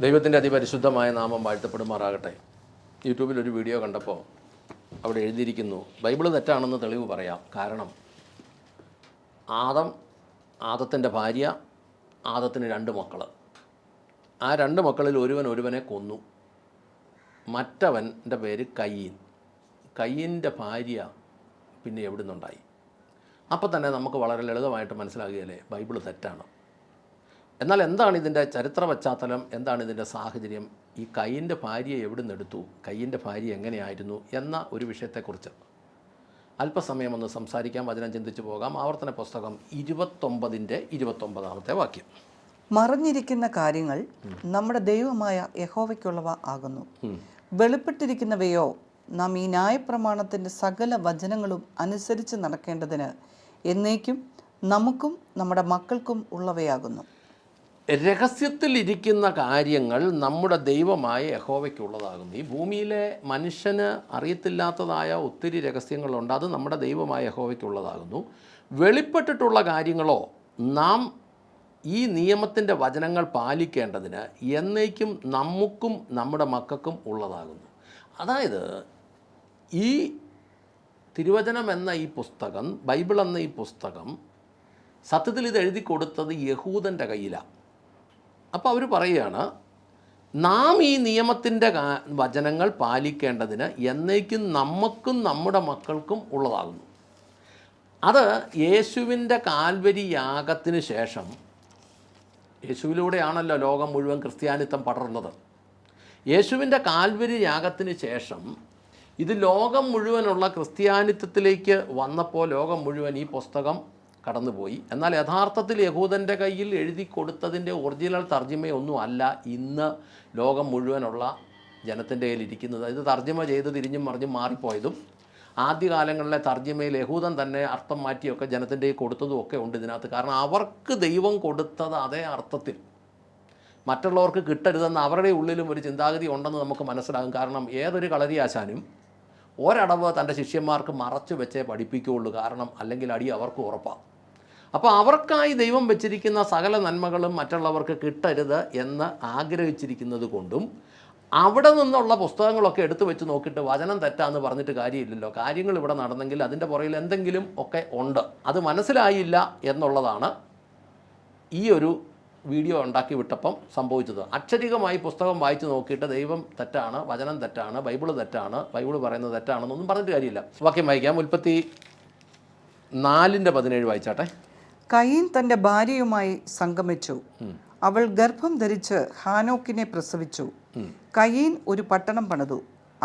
ദൈവത്തിൻ്റെ അതിപരിശുദ്ധമായ നാമം വാഴ്ത്തപ്പെടുമാറാകട്ടെ. യൂട്യൂബിൽ ഒരു വീഡിയോ കണ്ടപ്പോൾ അവിടെ എഴുതിയിരിക്കുന്നു, ബൈബിള് തെറ്റാണെന്ന് തെളിവ് പറയാം. കാരണം ആദത്തിൻ്റെ ഭാര്യ, ആദത്തിന് 2 മക്കൾ. ആ 2 മക്കളിൽ ഒരുവനെ കൊന്നു. മറ്റവൻ്റെ പേര് കയ്യീൻ. കയ്യീൻ്റെ ഭാര്യ പിന്നെ എവിടെ നിന്നുണ്ടായി? അപ്പോൾ തന്നെ നമുക്ക് വളരെ ലളിതമായിട്ട് മനസ്സിലാകുകയല്ലേ ബൈബിള് തെറ്റാണ്. എന്നാൽ എന്താണ് ഇതിൻ്റെ ചരിത്ര പശ്ചാത്തലം, എന്താണ് ഇതിൻ്റെ സാഹചര്യം, ഈ കയ്യീൻ്റെ ഭാര്യയെ എവിടെ നിന്നെടുത്തു, കയ്യീൻ്റെ ഭാര്യ എങ്ങനെയായിരുന്നു എന്ന ഒരു വിഷയത്തെക്കുറിച്ച് അല്പസമയം ഒന്ന് സംസാരിക്കാം. വചനം ചിന്തിച്ചു പോകാം. ആവർത്തന പുസ്തകം 29-29 വാക്യം. മറഞ്ഞിരിക്കുന്ന കാര്യങ്ങൾ നമ്മുടെ ദൈവമായ യഹോവയ്ക്കുള്ളവ ആകുന്നു. വെളിപ്പെട്ടിരിക്കുന്നവയോ നാം ഈ ന്യായപ്രമാണത്തിൻ്റെ സകല വചനങ്ങളും അനുസരിച്ച് നടക്കേണ്ടതിന് എന്നേക്കും നമുക്കും നമ്മുടെ മക്കൾക്കും ഉള്ളവയാകുന്നു. രഹസ്യത്തിലിരിക്കുന്ന കാര്യങ്ങൾ നമ്മുടെ ദൈവമായ യഹോവയ്ക്കുള്ളതാകുന്നു. ഈ ഭൂമിയിലെ മനുഷ്യന് അറിയത്തില്ലാത്തതായ ഒത്തിരി രഹസ്യങ്ങളുണ്ട്. അത് നമ്മുടെ ദൈവമായ യഹോവയ്ക്കുള്ളതാകുന്നു. വെളിപ്പെട്ടിട്ടുള്ള കാര്യങ്ങളോ നാം ഈ നിയമത്തിൻ്റെ വചനങ്ങൾ പാലിക്കേണ്ടതിന് എന്നേക്കും നമുക്കും നമ്മുടെ മക്കൾക്കും ഉള്ളതാകുന്നു. അതായത് ഈ തിരുവചനം എന്ന ഈ പുസ്തകം, ബൈബിൾ എന്ന ഈ പുസ്തകം സത്യത്തിൽ ഇത് എഴുതി കൊടുത്തത് യഹൂദൻ്റെ കയ്യിലാണ്. അപ്പോൾ അവർ പറയുകയാണ്, നാം ഈ നിയമത്തിൻ്റെ വചനങ്ങൾ പാലിക്കേണ്ടതിന് എന്നേക്കും നമുക്കും നമ്മുടെ മക്കൾക്കും ഉള്ളതാകുന്നു. അത് യേശുവിൻ്റെ കാൽവരി യാഗത്തിന് ശേഷം, യേശുവിലൂടെയാണല്ലോ ലോകം മുഴുവൻ ക്രിസ്ത്യാനിത്വം പടർന്നത്. യേശുവിൻ്റെ കാൽവരി യാഗത്തിന് ശേഷം ഇത് ലോകം മുഴുവനുള്ള ക്രിസ്ത്യാനിത്വത്തിലേക്ക് വന്നപ്പോൾ ലോകം മുഴുവൻ ഈ പുസ്തകം കടന്നുപോയി. എന്നാൽ യഥാർത്ഥത്തിൽ യഹൂദൻ്റെ കയ്യിൽ എഴുതി കൊടുത്തതിൻ്റെ ഒറിജിനൽ തർജ്ജിമയൊന്നും അല്ല ഇന്ന് ലോകം മുഴുവനുള്ള ജനത്തിൻ്റെ കയ്യിൽ ഇരിക്കുന്നത്. ഇത് തർജ്ജിമ ചെയ്ത് തിരിഞ്ഞും മറിഞ്ഞും മാറിപ്പോയതും ആദ്യകാലങ്ങളിലെ തർജ്ജിമയിൽ യഹൂദൻ തന്നെ അർത്ഥം മാറ്റിയൊക്കെ ജനത്തിൻ്റെ കയ്യിൽ കൊടുത്തതും ഒക്കെ ഉണ്ട് ഇതിനകത്ത്. കാരണം അവർക്ക് ദൈവം കൊടുത്തത് അതേ അർത്ഥത്തിൽ മറ്റുള്ളവർക്ക് കിട്ടരുതെന്ന് അവരുടെ ഉള്ളിലും ഒരു ചിന്താഗതി ഉണ്ടെന്ന് നമുക്ക് മനസ്സിലാകും. കാരണം ഏതൊരു കളരിയാശാനും ഒരടവ് തൻ്റെ ശിഷ്യന്മാർക്ക് മറച്ചു വെച്ചേ പഠിപ്പിക്കുകയുള്ളൂ. കാരണം അല്ലെങ്കിൽ അടി അവർക്ക് ഉറപ്പാണ്. അപ്പോൾ അവർക്കായി ദൈവം വെച്ചിരിക്കുന്ന സകല നന്മകളും മറ്റുള്ളവർക്ക് കിട്ടരുത് എന്ന് ആഗ്രഹിച്ചിരിക്കുന്നത് കൊണ്ടും അവിടെ നിന്നുള്ള പുസ്തകങ്ങളൊക്കെ എടുത്തു വെച്ച് നോക്കിയിട്ട് വചനം തെറ്റാന്ന് പറഞ്ഞിട്ട് കാര്യമില്ലല്ലോ. കാര്യങ്ങൾ ഇവിടെ നടന്നെങ്കിൽ അതിൻ്റെ പുറകിൽ എന്തെങ്കിലും ഒക്കെ ഉണ്ട്. അത് മനസ്സിലായില്ല എന്നുള്ളതാണ് ഈ ഒരു വീഡിയോ ഉണ്ടാക്കി വിട്ടപ്പം സംഭവിച്ചത്. അക്ഷരികമായി പുസ്തകം വായിച്ച് നോക്കിയിട്ട് ദൈവം തെറ്റാണ്, വചനം തെറ്റാണ്, ബൈബിള് തെറ്റാണ്, ബൈബിള് പറയുന്നത് തെറ്റാണെന്നൊന്നും പറഞ്ഞിട്ട് കാര്യമില്ല. വാക്യം വായിക്കാം. 34:17 വായിച്ചാട്ടെ. കയീൻ തൻ്റെ ഭാര്യയുമായി സംഗമിച്ചു. അവൾ ഗർഭം ധരിച്ച് ഹാനോക്കിനെ പ്രസവിച്ചു. കയീൻ ഒരു പട്ടണം പണിതു.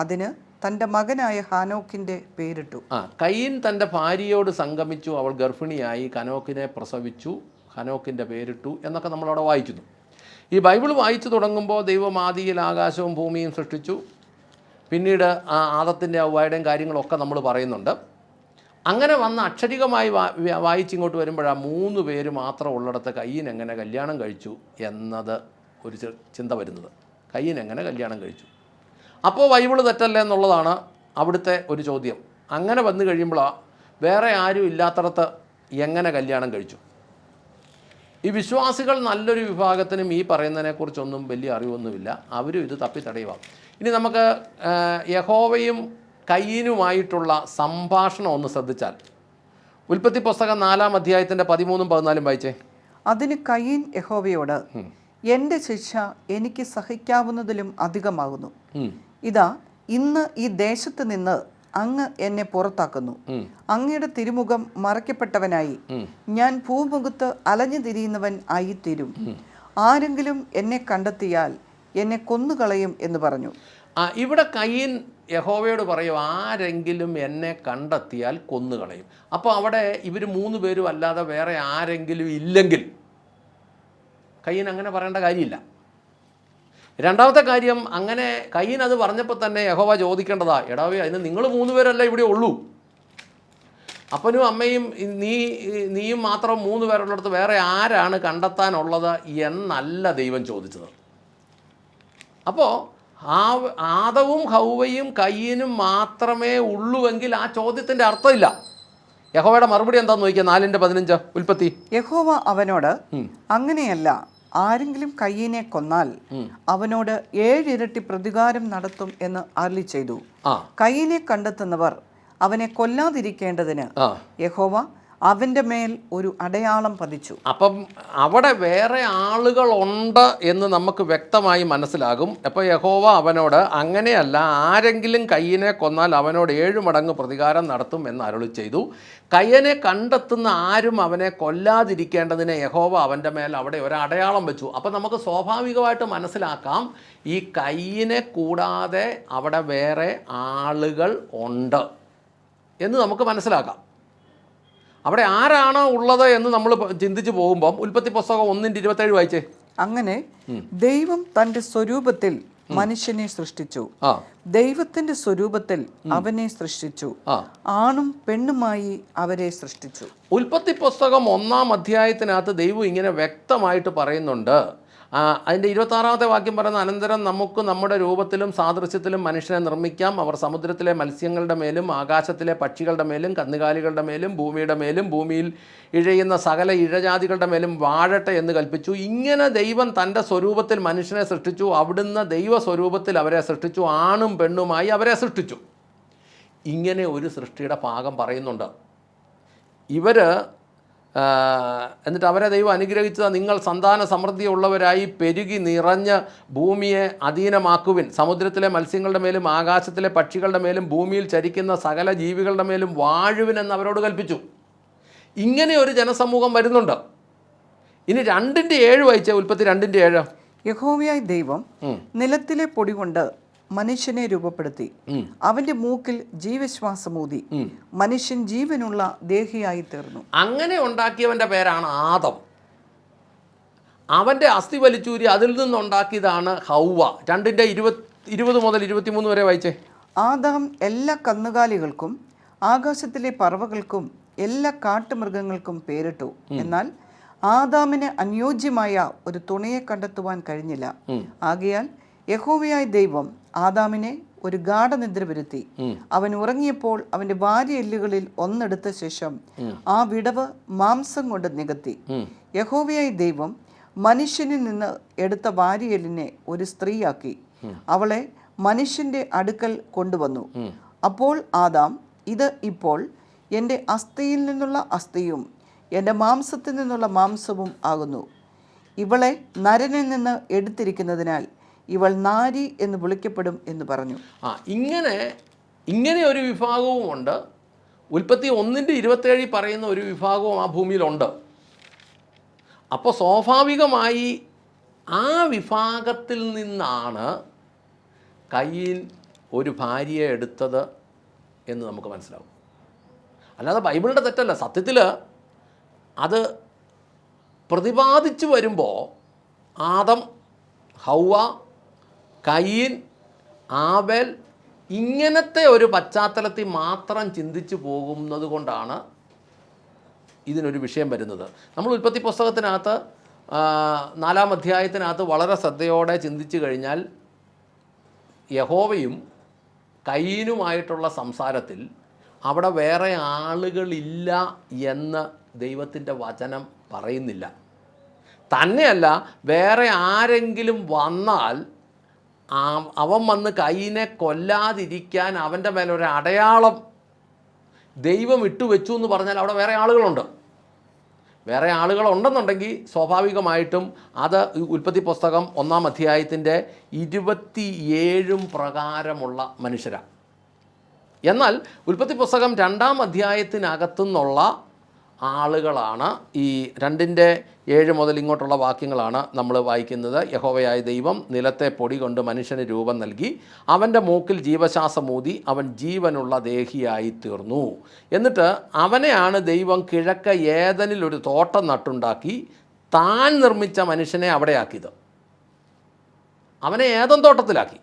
അതിന് തൻ്റെ മകനായ ഹാനോക്കിൻ്റെ പേരിട്ടു. കയീൻ തൻ്റെ ഭാര്യയോട് സംഗമിച്ചു, അവൾ ഗർഭിണിയായി, ഹനോക്കിനെ പ്രസവിച്ചു, ഹനോക്കിൻ്റെ പേരിട്ടു എന്നൊക്കെ നമ്മളവിടെ വായിക്കുന്നു. ഈ ബൈബിൾ വായിച്ചു തുടങ്ങുമ്പോൾ ദൈവം ആദിയിൽ ആകാശവും ഭൂമിയും സൃഷ്ടിച്ചു. പിന്നീട് ആദത്തിൻ്റെ അവയുടെയും കാര്യങ്ങളൊക്കെ നമ്മൾ പറയുന്നുണ്ട്. അങ്ങനെ വന്ന് അക്ഷരികമായി വായിച്ചിങ്ങോട്ട് വരുമ്പോഴാണ് 3 പേര് മാത്രം ഉള്ളിടത്ത് കയ്യീൻ എങ്ങനെ കല്യാണം കഴിച്ചു എന്നത് ഒരു ചിന്ത വരുന്നത്. കയ്യീൻ എങ്ങനെ കല്യാണം കഴിച്ചു? അപ്പോൾ ബൈബിള് തെറ്റല്ലേ എന്നുള്ളതാണ് അവിടുത്തെ ഒരു ചോദ്യം. അങ്ങനെ വന്നു കഴിയുമ്പോഴാണ് വേറെ ആരും ഇല്ലാത്തടത്ത് എങ്ങനെ കല്യാണം കഴിച്ചു? ഈ വിശ്വാസികൾ നല്ലൊരു വിഭാഗത്തിനും ഈ പറയുന്നതിനെക്കുറിച്ചൊന്നും വലിയ അറിവൊന്നുമില്ല. അവരും ഇത് തപ്പിത്തടയുക. ഇനി നമുക്ക് യഹോവയും കയ്യീനുമായിട്ടുള്ള സംഭാഷണം ഒന്ന് ശ്രദ്ധിച്ചാൽ, ഉൽപ്പത്തി പുസ്തകം 4-ാം അധ്യായത്തിൻ്റെ 13-14 വായിച്ചേ. അതിന് കയീൻ യഹോവയോട്, എൻ്റെ ശിക്ഷ എനിക്ക് സഹിക്കാവുന്നതിലും അധികമാകുന്നു. ഇതാ, ഇന്ന് ഈ ദേശത്ത് നിന്ന് അങ്ങ് എന്നെ പുറത്താക്കുന്നു. അങ്ങയുടെ തിരുമുഖം മറയ്ക്കപ്പെട്ടവനായി ഞാൻ ഭൂമുഖത്ത് അലഞ്ഞു തിരിയുന്നവൻ ആയിത്തീരും. ആരെങ്കിലും എന്നെ കണ്ടെത്തിയാൽ എന്നെ കൊന്നുകളയും എന്ന് പറഞ്ഞു. ഇവിടെ കയീൻ യഹോവയോട് പറയും, ആരെങ്കിലും എന്നെ കണ്ടെത്തിയാൽ കൊന്നുകളയും. അപ്പോൾ അവിടെ ഇവർ 3 പേരും അല്ലാതെ വേറെ ആരെങ്കിലും ഇല്ലെങ്കിൽ കയീൻ അങ്ങനെ പറയേണ്ട കാര്യമില്ല. രണ്ടാമത്തെ കാര്യം, അങ്ങനെ കയീൻ അത് പറഞ്ഞപ്പോൾ തന്നെ യഹോവ ചോദിക്കേണ്ടതാ, എടാവേ അതിന് നിങ്ങൾ 3 പേരല്ല ഇവിടെ ഉള്ളൂ, അപ്പനും അമ്മയും നീയും മാത്രം 3 പേരുള്ളിടത്ത് വേറെ ആരാണ് കണ്ടെത്താനുള്ളത് എന്നല്ല ദൈവം ചോദിച്ചത്. അപ്പോൾ ആദവും ഹൗവയും കയ്യീനും മാത്രമേ ഉള്ളുവെങ്കിൽ ആ ചോദ്യത്തിൻ്റെ അർത്ഥമില്ല. യഹോവയുടെ മറുപടി എന്താന്ന് നോക്കിയാൽ 4:15 ഉൽപ്പത്തി. യഹോവ അവനോട്, അങ്ങനെയല്ല, ആരെങ്കിലും കയ്യീനെ കൊന്നാൽ അവനോട് 7 ഇരട്ടി പ്രതികാരം നടത്തും എന്ന് അരുളി ചെയ്തു. കയ്യീനെ കണ്ടെത്തുന്നവർ അവനെ കൊല്ലാതിരിക്കേണ്ടതിന് യഹോവ അവന്റെ മേൽ ഒരു അടയാളം പതിച്ചു. അപ്പം അവിടെ വേറെ ആളുകളുണ്ട് എന്ന് നമുക്ക് വ്യക്തമായി മനസ്സിലാകും. അപ്പോൾ യഹോവ അവനോട്, അങ്ങനെയല്ല, ആരെങ്കിലും കയ്യനെ കൊന്നാൽ അവനോട് 7 മടങ്ങ് പ്രതികാരം നടത്തും എന്ന് അരുളി ചെയ്തു. കയ്യനെ കണ്ടെത്തുന്ന ആരും അവനെ കൊല്ലാതിരിക്കേണ്ടതിന് യഹോവ അവൻ്റെ മേൽ അവിടെ ഒരു അടയാളം വെച്ചു. അപ്പം നമുക്ക് സ്വാഭാവികമായിട്ട് മനസ്സിലാക്കാം, ഈ കയ്യനെ കൂടാതെ അവിടെ വേറെ ആളുകൾ ഉണ്ട് എന്ന് നമുക്ക് മനസ്സിലാക്കാം. അവിടെ ആരാണോ ഉള്ളത് എന്ന് നമ്മൾ ചിന്തിച്ചു പോകുമ്പം ഉൽപ്പത്തി പുസ്തകം 1:27 വായിച്ചേ. അങ്ങനെ ദൈവം തന്റെ സ്വരൂപത്തിൽ മനുഷ്യനെ സൃഷ്ടിച്ചു, ദൈവത്തിന്റെ സ്വരൂപത്തിൽ അവനെ സൃഷ്ടിച്ചു, ആണും പെണ്ണുമായി അവരെ സൃഷ്ടിച്ചു. ഉൽപ്പത്തി പുസ്തകം 1-ാം അധ്യായത്തിനകത്ത് ദൈവം ഇങ്ങനെ വ്യക്തമായിട്ട് പറയുന്നുണ്ട്. അതിൻ്റെ 26-ാമത്തെ വാക്യം പറയുന്ന, അനന്തരം നമുക്ക് നമ്മുടെ രൂപത്തിലും സാദൃശ്യത്തിലും മനുഷ്യനെ നിർമ്മിക്കാം. അവർ സമുദ്രത്തിലെ മത്സ്യങ്ങളുടെ മേലും ആകാശത്തിലെ പക്ഷികളുടെ മേലും കന്നുകാലികളുടെ മേലും ഭൂമിയുടെ മേലും ഭൂമിയിൽ ഇഴയുന്ന സകല ഇഴജാതികളുടെ മേലും വാഴട്ടെ എന്ന് കൽപ്പിച്ചു. ഇങ്ങനെ ദൈവം തൻ്റെ സ്വരൂപത്തിൽ മനുഷ്യനെ സൃഷ്ടിച്ചു. അവിടുന്ന് ദൈവസ്വരൂപത്തിൽ അവരെ സൃഷ്ടിച്ചു, ആണും പെണ്ണുമായി അവരെ സൃഷ്ടിച്ചു. ഇങ്ങനെ ഒരു സൃഷ്ടിയുടെ ഭാഗം പറയുന്നുണ്ട്. എന്നിട്ട് അവരെ ദൈവം അനുഗ്രഹിച്ചത്, നിങ്ങൾ സന്താന സമൃദ്ധിയുള്ളവരായി പെരുകി നിറഞ്ഞ് ഭൂമിയെ അധീനമാക്കുവിൻ. സമുദ്രത്തിലെ മത്സ്യങ്ങളുടെ മേലും ആകാശത്തിലെ പക്ഷികളുടെ മേലും ഭൂമിയിൽ ചരിക്കുന്ന സകല ജീവികളുടെ മേലും വാഴുവിൻ എന്ന് അവരോട് കൽപ്പിച്ചു. ഇങ്ങനെ ഒരു ജനസമൂഹം വരുന്നുണ്ട്. ഇനി 2:7 വായിച്ചേ. ഉൽപ്പത്തി 2:7. യഹോവയായ ദൈവം നിലത്തിലെ പൊടി കൊണ്ട് മനുഷ്യനെ രൂപപ്പെടുത്തി, അവന്റെ മൂക്കിൽ ജീവശ്വാസമൂതി, മനുഷ്യൻ ജീവനുള്ള ദേഹിയായി തീർന്നു. അങ്ങനെ ഉണ്ടാക്കിയവന്റെ പേരാണ് ആദം. അവന്റെ അസ്ഥി വലിച്ചൂരി അതിൽ നിന്നുണ്ടാക്കിയതാണ് ഹൗവ. 2:20 മുതൽ 23 വരെ വായിച്ചേ. ആദാം എല്ലാ കന്നുകാലികൾക്കും ആകാശത്തിലെ പറവകൾക്കും എല്ലാ കാട്ടുമൃഗങ്ങൾക്കും പേരിട്ടു. എന്നാൽ ആദാമിന് അനുയോജ്യമായ ഒരു തുണയെ കണ്ടെത്തുവാൻ കഴിഞ്ഞില്ല. ആകയാൽ യഹോവയായ ദൈവം ആദാമിനെ ഒരു ഗാഢനിദ്ര വരുത്തി. അവൻ ഉറങ്ങിയപ്പോൾ അവന്റെ ഭാര്യ എല്ലുകളിൽ ഒന്നെടുത്ത ശേഷം ആ വിടവ് മാംസം കൊണ്ട് നികത്തി. യഹോവയായ ദൈവം മനുഷ്യനിൽ നിന്ന് എടുത്ത ഭാര്യ എല്ലിനെ ഒരു സ്ത്രീയാക്കി അവളെ മനുഷ്യന്റെ അടുക്കൽ കൊണ്ടുവന്നു. അപ്പോൾ ആദാം, ഇത് ഇപ്പോൾ എൻ്റെ അസ്ഥിയിൽ നിന്നുള്ള അസ്ഥിയും എൻ്റെ മാംസത്തിൽ നിന്നുള്ള മാംസവും ആകുന്നു. ഇവളെ നരനിൽ നിന്ന് എടുത്തിരിക്കുന്നതിനാൽ ഇവൾ നാരി എന്ന് വിളിക്കപ്പെടും എന്ന് പറഞ്ഞു. ഇങ്ങനെ ഒരു വിഭാഗവും ഉണ്ട്. ഉൽപ്പത്തി 1:27 പറയുന്ന ഒരു വിഭാഗവും ആ ഭൂമിയിലുണ്ട്. അപ്പോൾ സ്വാഭാവികമായി ആ വിഭാഗത്തിൽ നിന്നാണ് കയീൻ ഒരു ഭാര്യയെ എടുത്തത് എന്ന് നമുക്ക് മനസ്സിലാവും. അല്ലാതെ ബൈബിളിൻ്റെ തെറ്റല്ല. സത്യത്തിൽ അത് പ്രതിപാദിച്ചു വരുമ്പോൾ ആദം, ഹൗവ, കയീൻ, ആബേൽ ഇങ്ങനത്തെ ഒരു പശ്ചാത്തലത്തിൽ മാത്രം ചിന്തിച്ചു പോകുന്നത് കൊണ്ടാണ് ഇതിനൊരു വിഷയം വരുന്നത്. നമ്മൾ ഉൽപ്പത്തി പുസ്തകത്തിനകത്ത് 4-ാം അധ്യായത്തിനകത്ത് വളരെ ശ്രദ്ധയോടെ ചിന്തിച്ചു കഴിഞ്ഞാൽ യഹോവയും കയീനുമായിട്ടുള്ള സംസാരത്തിൽ അവിടെ വേറെ ആളുകളില്ല എന്ന് ദൈവത്തിൻ്റെ വചനം പറയുന്നില്ല. തന്നെയല്ല, വേറെ ആരെങ്കിലും വന്നാൽ അവൻ വന്ന് കയീനെ കൊല്ലാതിരിക്കാൻ അവൻ്റെ മേലൊരു അടയാളം ദൈവം ഇട്ടുവെച്ചു എന്ന് പറഞ്ഞാൽ അവിടെ വേറെ ആളുകളുണ്ട്. വേറെ ആളുകളുണ്ടെന്നുണ്ടെങ്കിൽ സ്വാഭാവികമായിട്ടും അത് ഉൽപ്പത്തി പുസ്തകം 1-ാം അധ്യായത്തിൻ്റെ 27 പ്രകാരമുള്ള മനുഷ്യരാണ്. എന്നാൽ ഉൽപ്പത്തി പുസ്തകം 2-ാം അധ്യായത്തിനകത്തുനിന്നുള്ള ആളുകളാണ് ഈ 2:7 മുതൽ ഇങ്ങോട്ടുള്ള വാക്യങ്ങളാണ് നമ്മൾ വായിക്കുന്നത്. യഹോവയായ ദൈവം നിലത്തെ പൊടി കൊണ്ട് മനുഷ്യന് രൂപം നൽകി, അവൻ്റെ മൂക്കിൽ ജീവശ്വാസമൂതി, അവൻ ജീവനുള്ള ദേഹിയായി തീർന്നു. എന്നിട്ട് അവനെയാണ് ദൈവം കിഴക്ക് ഏദനിൽ ഒരു തോട്ടം നട്ടുണ്ടാക്കി താൻ നിർമ്മിച്ച മനുഷ്യനെ അവിടെയാക്കിയത്. അവനെ ഏദൻ തോട്ടത്തിലാക്കി.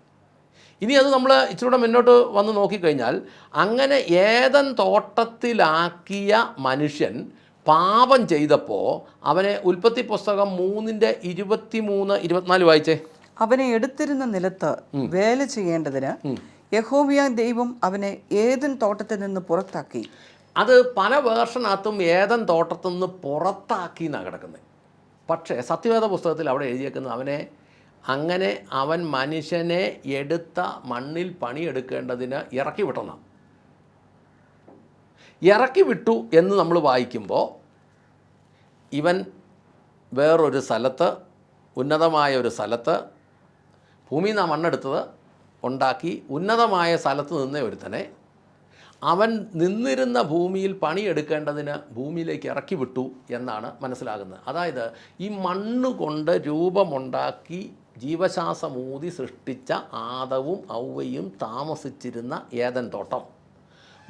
ഇനി അത് നമ്മൾ ഇച്ചിരൂടെ മുന്നോട്ട് വന്ന് നോക്കിക്കഴിഞ്ഞാൽ അങ്ങനെ ഏദൻ തോട്ടത്തിലാക്കിയ മനുഷ്യൻ പാപം ചെയ്തപ്പോൾ അവനെ ഉൽപ്പത്തി പുസ്തകം 3:23-24 വായിച്ചേ. അവനെ എടുത്തിരുന്ന നിലത്ത് വേല ചെയ്യേണ്ടതിന് യഹോവയായ ദൈവം അവനെ ഏദൻ തോട്ടത്തിൽ നിന്ന് പുറത്താക്കി. അത് പല വേർഷനകത്തും ഏദൻ തോട്ടത്തിൽ നിന്ന് പുറത്താക്കി എന്നാണ് കിടക്കുന്നത്. പക്ഷേ സത്യവേദ പുസ്തകത്തിൽ അവിടെ എഴുതിയേക്കുന്നത് അങ്ങനെ അവൻ മനുഷ്യനെ എടുത്ത മണ്ണിൽ പണിയെടുക്കേണ്ടതിന് ഇറക്കി വിട്ടെന്നാണ്. ഇറക്കി വിട്ടു എന്ന് നമ്മൾ വായിക്കുമ്പോൾ ഇവൻ വേറൊരു സ്ഥലത്ത്, ഉന്നതമായ ഒരു സ്ഥലത്ത്, ഭൂമിയിൽ നിന്നാണ് മണ്ണെടുത്തത്, ഉണ്ടാക്കി ഉന്നതമായ സ്ഥലത്ത് നിന്ന ഒരുത്തനെ അവൻ നിന്നിരുന്ന ഭൂമിയിൽ പണിയെടുക്കേണ്ടതിന് ഭൂമിയിലേക്ക് ഇറക്കി വിട്ടു എന്നാണ് മനസ്സിലാകുന്നത്. അതായത് ഈ മണ്ണ് കൊണ്ട് രൂപമുണ്ടാക്കി ജീവശ്വാസമൂതി സൃഷ്ടിച്ച ആദവും ഔവയും താമസിച്ചിരുന്ന ഏദൻ തോട്ടം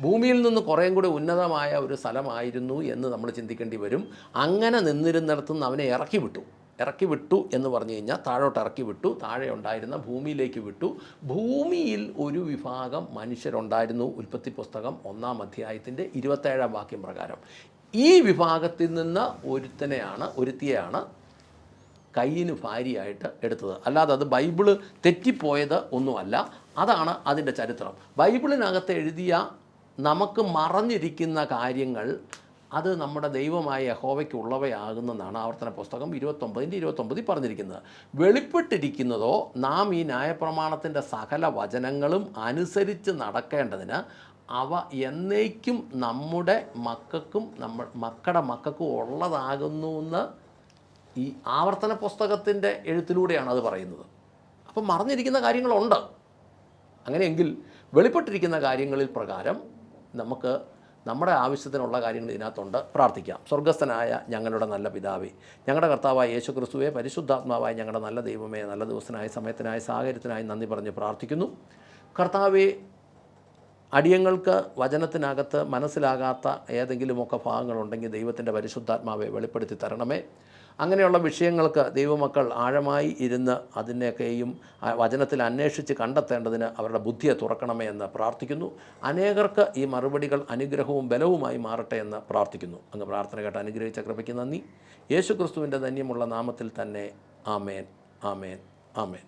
ഭൂമിയിൽ നിന്ന് കുറേയും കൂടി ഉന്നതമായ ഒരു സ്ഥലമായിരുന്നു എന്ന് നമ്മൾ ചിന്തിക്കേണ്ടി വരും. അങ്ങനെ നിന്നിരുന്നിടത്തു നിന്ന് അവനെ ഇറക്കി വിട്ടു എന്ന് പറഞ്ഞു കഴിഞ്ഞാൽ താഴോട്ട് ഇറക്കി വിട്ടു, താഴെ ഉണ്ടായിരുന്ന ഭൂമിയിലേക്ക് വിട്ടു. ഭൂമിയിൽ ഒരു വിഭാഗം മനുഷ്യരുണ്ടായിരുന്നു. ഉൽപ്പത്തി പുസ്തകം 1-ാം അധ്യായത്തിൻ്റെ 27-ാം വാക്യം പ്രകാരം. ഈ വിഭാഗത്തിൽ നിന്ന് ഒരുത്തിയെയാണ് കയ്യിന് ഭാര്യയായിട്ട് എടുത്തത്. അല്ലാതെ അത് ബൈബിള് തെറ്റിപ്പോയത് ഒന്നുമല്ല. അതാണ് അതിൻ്റെ ചരിത്രം. ബൈബിളിനകത്ത് എഴുതിയ നമുക്ക് മറഞ്ഞിരിക്കുന്ന കാര്യങ്ങൾ അത് നമ്മുടെ ദൈവമായ യഹോവയ്ക്ക് ഉള്ളവയാകുന്നതാണ് ആവർത്തന പുസ്തകം 29-29 പറഞ്ഞിരിക്കുന്നത്. വെളിപ്പെട്ടിരിക്കുന്നതോ നാം ഈ ന്യായപ്രമാണത്തിൻ്റെ സകല വചനങ്ങളും അനുസരിച്ച് നടക്കേണ്ടതിന് അവ എന്നേക്കും നമ്മുടെ മക്കൾക്കും മക്കളുടെ മക്കൾക്കും ഉള്ളതാകുന്നു എന്ന് ഈ ആവർത്തന പുസ്തകത്തിൻ്റെ എഴുത്തിലൂടെയാണ് അത് പറയുന്നത്. അപ്പം മറഞ്ഞിരിക്കുന്ന കാര്യങ്ങളുണ്ട്. അങ്ങനെയെങ്കിൽ വെളിപ്പെട്ടിരിക്കുന്ന കാര്യങ്ങളിൽ പ്രകാരം നമുക്ക് നമ്മുടെ ആവശ്യത്തിനുള്ള കാര്യങ്ങൾ ഇതിനകത്തുണ്ട്. പ്രാർത്ഥിക്കാം. സ്വർഗസ്ഥനായ ഞങ്ങളുടെ നല്ല പിതാവേ, ഞങ്ങളുടെ കർത്താവായ യേശു ക്രിസ്തുവേ, പരിശുദ്ധാത്മാവായ ഞങ്ങളുടെ നല്ല ദൈവമേ, നല്ല ദിവസത്തിനായി, സമയത്തിനായി, സാഹചര്യത്തിനായി നന്ദി പറഞ്ഞ് പ്രാർത്ഥിക്കുന്നു. കർത്താവേ, അടിയങ്ങൾക്ക് വചനത്തിനകത്ത് മനസ്സിലാകാത്ത ഏതെങ്കിലുമൊക്കെ ഭാഗങ്ങളുണ്ടെങ്കിൽ ദൈവത്തിൻ്റെ പരിശുദ്ധാത്മാവെ വെളിപ്പെടുത്തി തരണമേ. അങ്ങനെയുള്ള വിഷയങ്ങൾക്ക് ദൈവമക്കൾ ആഴമായി ഇരുന്ന് അതിനെയൊക്കെയും വചനത്തിൽ അന്വേഷിച്ച് കണ്ടെത്തേണ്ടതിന് അവരുടെ ബുദ്ധിയെ തുറക്കണമേ എന്ന് പ്രാർത്ഥിക്കുന്നു. അനേകർക്ക് ഈ മറുപടികൾ അനുഗ്രഹവും ബലവുമായി മാറട്ടെ എന്ന് പ്രാർത്ഥിക്കുന്നു. അങ്ങ് പ്രാർത്ഥന കേട്ട് അനുഗ്രഹിച്ച കൃപയ്ക്ക് നന്ദി. യേശു ക്രിസ്തുവിൻ്റെ ധന്യമുള്ള നാമത്തിൽ തന്നെ. ആമേൻ, ആമേൻ, ആമേൻ.